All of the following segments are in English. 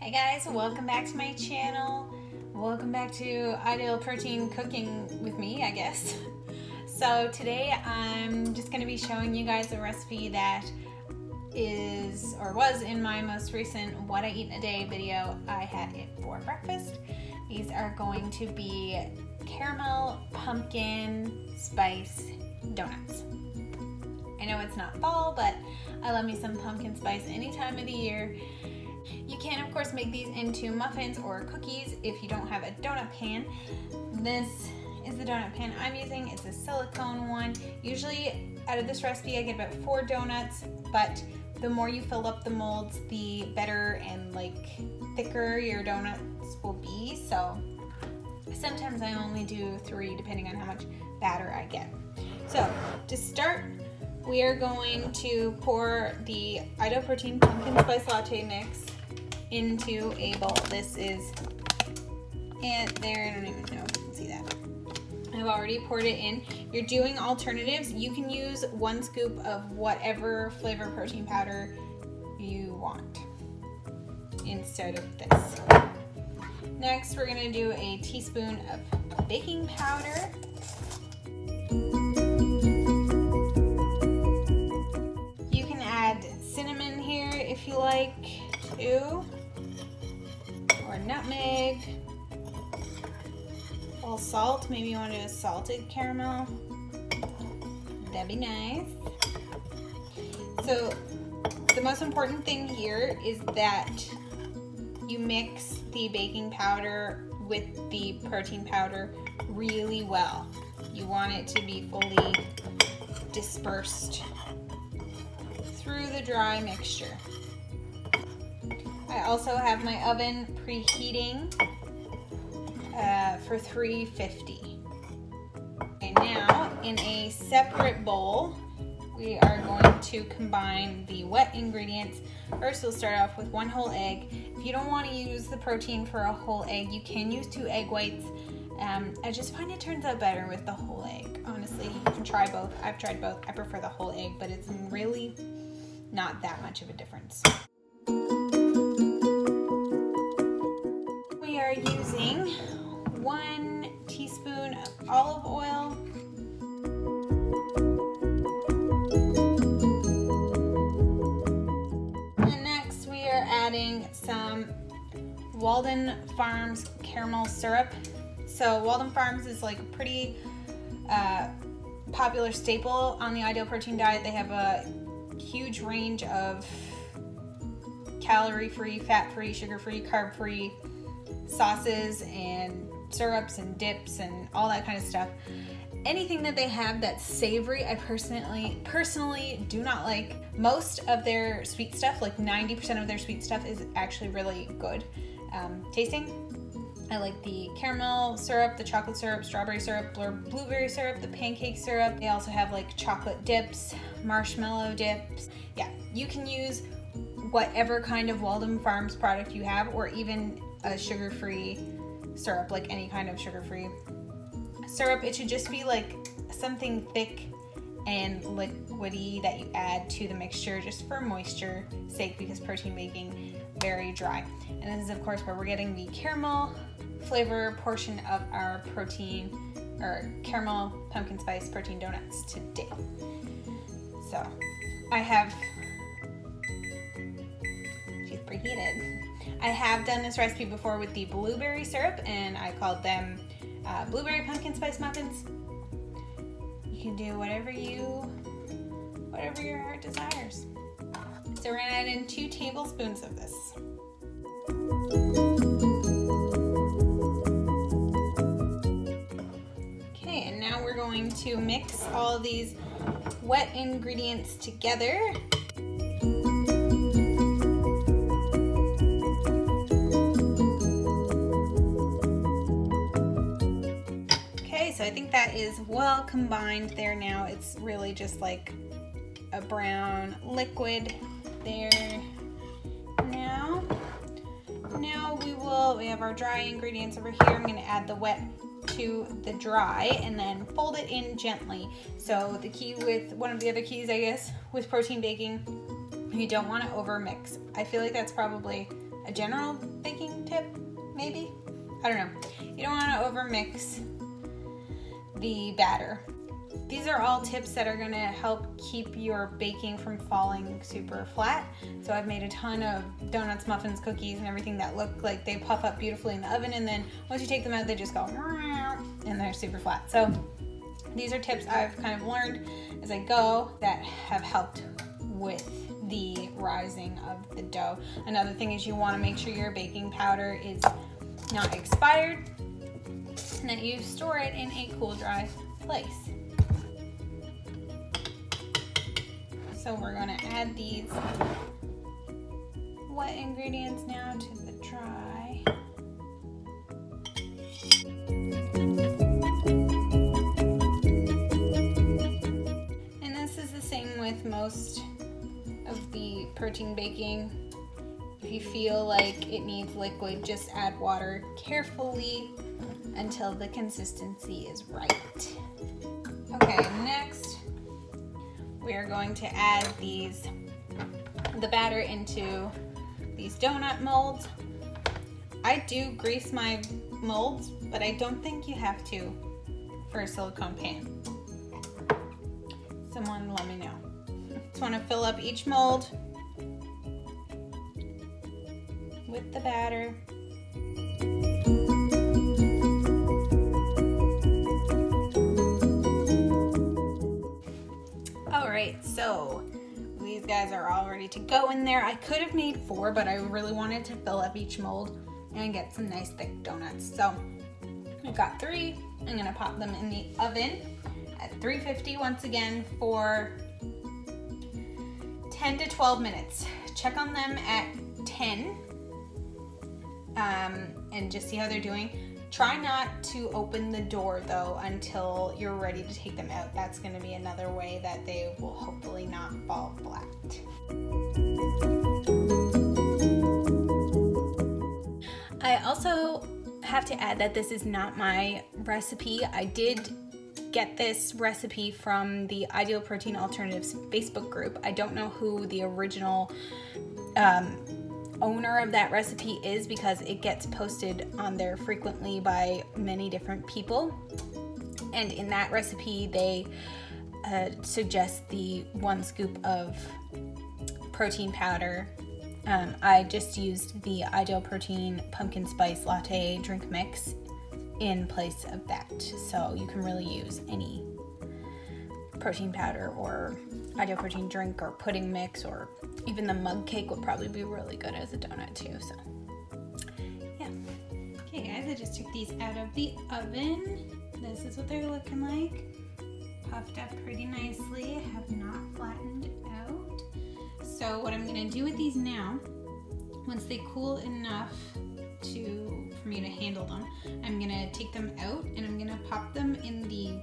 Hi guys, welcome back to my channel. Welcome back to Ideal Protein Cooking with me, I guess. So today I'm just going to be showing you guys a recipe that is or was in my most recent What I Eat in a Day video. I had it for breakfast. These are going to be caramel pumpkin spice donuts. I know it's not fall, but I love me some pumpkin spice any time of the year. You can, of course, make these into muffins or cookies if you don't have a donut pan. This is the donut pan I'm using. It's a silicone one. Usually out of this recipe I get about 4 donuts, but the more you fill up the molds, the better and thicker your donuts will be. So sometimes I only do 3 depending on how much batter I get. So to start, we are going to pour the Ideal Protein Pumpkin Spice Latte mix into a bowl. This is it there. I don't even know if you can see that. I've already poured it in. You're doing alternatives. You can use 1 scoop of whatever flavor protein powder you want instead of this. Next, we're going to do a teaspoon of baking powder. You can add cinnamon here if you like to, or nutmeg, or salt. Maybe you want to do a salted caramel. That'd be nice. So the most important thing here is that you mix the baking powder with the protein powder really well. You want it to be fully dispersed through the dry mixture. I also have my oven preheating for 350. Okay, now in a separate bowl, we are going to combine the wet ingredients. First, we'll start off with 1 whole egg. If you don't want to use the protein for a whole egg, you can use 2 egg whites. I just find it turns out better with the whole egg. Honestly, you can try both. I've tried both. I prefer the whole egg, but it's really not that much of a difference. We are using 1 teaspoon of olive oil, and next we are adding some Walden Farms caramel syrup. So Walden Farms is a pretty popular staple on the Ideal Protein diet. They have a huge range of calorie-free, fat-free, sugar-free, carb-free sauces and syrups and dips and all that kind of stuff. Anything that they have that's savory, I personally do not like. Most of their sweet stuff, 90% of their sweet stuff, is actually really good tasting. I like the caramel syrup, the chocolate syrup, strawberry syrup, blueberry syrup, the pancake syrup. They also have chocolate dips, marshmallow dips. Yeah, you can use whatever kind of Walden Farms product you have, or even a sugar-free syrup, any kind of sugar-free syrup. It should just be something thick and liquidy that you add to the mixture just for moisture sake, because protein baking very dry. And this is of course where we're getting the caramel flavor portion of our protein or caramel pumpkin spice protein donuts today. So she's preheated. I have done this recipe before with the blueberry syrup, and I called them blueberry pumpkin spice muffins. You can do whatever your heart desires. So we're gonna add in 2 tablespoons of this. Okay, and now we're going to mix all of these wet ingredients together. So I think that is well combined there now. It's really just like a brown liquid there. Now we have our dry ingredients over here. I'm going to add the wet to the dry and then fold it in gently. So the key with one of the other keys, I guess, with protein baking, you don't want to over mix. I feel like that's probably a general baking tip, maybe? I don't know. You don't want to overmix the batter. These are all tips that are going to help keep your baking from falling super flat. So I've made a ton of donuts, muffins, cookies, and everything that look like they puff up beautifully in the oven, and then once you take them out, they just go and they're super flat. So these are tips I've kind of learned as I go that have helped with the rising of the dough. Another thing is you want to make sure your baking powder is not expired and that you store it in a cool, dry place. So we're going to add these wet ingredients now to the dry. And this is the same with most of the protein baking. If you feel like it needs liquid, just add water carefully until the consistency is right. Okay, next we are going to add the batter into these donut molds. I do grease my molds, but I don't think you have to for a silicone pan. Someone let me know. Just want to fill up each mold with the batter. So these guys are all ready to go in there. I could have made 4, but I really wanted to fill up each mold and get some nice thick donuts. So I've got 3. I'm gonna pop them in the oven at 350 once again for 10 to 12 minutes. Check on them at 10 and just see how they're doing. Try not to open the door though until you're ready to take them out. That's going to be another way that they will hopefully not fall flat. I also have to add that this is not my recipe. I did get this recipe from the Ideal Protein Alternatives Facebook group. I don't know who the original owner of that recipe is because it gets posted on there frequently by many different people, and in that recipe they suggest the 1 scoop of protein powder. I just used the Ideal Protein pumpkin spice latte drink mix in place of that, so you can really use any protein powder or Ideal Protein drink or pudding mix, or even the mug cake would probably be really good as a donut too. So yeah. Okay guys, I just took these out of the oven. This is what they're looking like. Puffed up pretty nicely, have not flattened out. So what I'm gonna do with these now, once they cool enough for me to handle them, I'm gonna take them out and I'm gonna pop them in the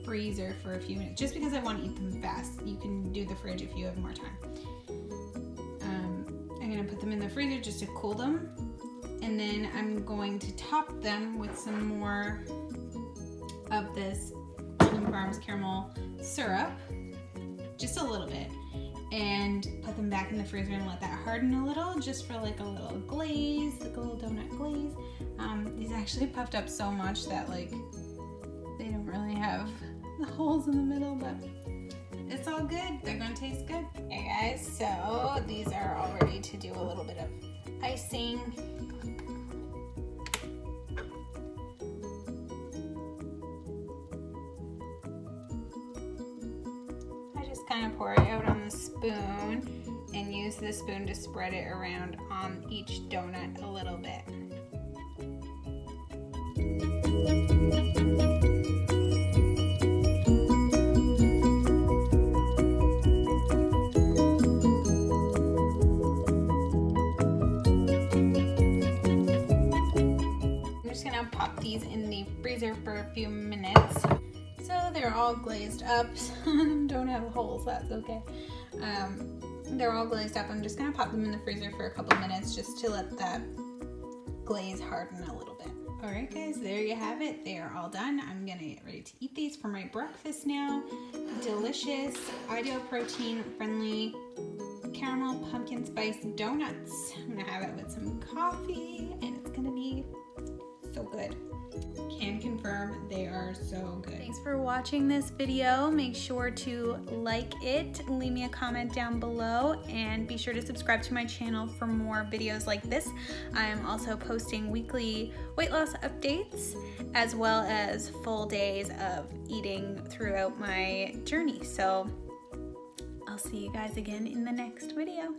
freezer for a few minutes, just because I want to eat them fast. You can do the fridge if you have more time. I'm going to put them in the freezer just to cool them, and then I'm going to top them with some more of this Walden Farms caramel syrup, just a little bit, and put them back in the freezer and let that harden a little, just for like a little glaze, like a little donut glaze. These actually puffed up so much that like they don't really have the holes in the middle, but it's all good. They're gonna taste good. Okay guys, so these are all ready to do a little bit of icing. I just kind of pour it out on the spoon and use the spoon to spread it around on each donut a little bit. Pop these in the freezer for a few minutes. So they're all glazed up. Some of them don't have holes, that's okay. They're all glazed up. I'm just gonna pop them in the freezer for a couple minutes just to let that glaze harden a little bit. All right guys, there you have it. They are all done. I'm gonna get ready to eat these for my breakfast now. Delicious, Ideal Protein friendly caramel pumpkin spice donuts. I'm gonna have it with some coffee and it's gonna be so good. Can confirm they are so good. Thanks for watching this video. Make sure to like it, leave me a comment down below, and be sure to subscribe to my channel for more videos like this. I'm also posting weekly weight loss updates as well as full days of eating throughout my journey. So I'll see you guys again in the next video.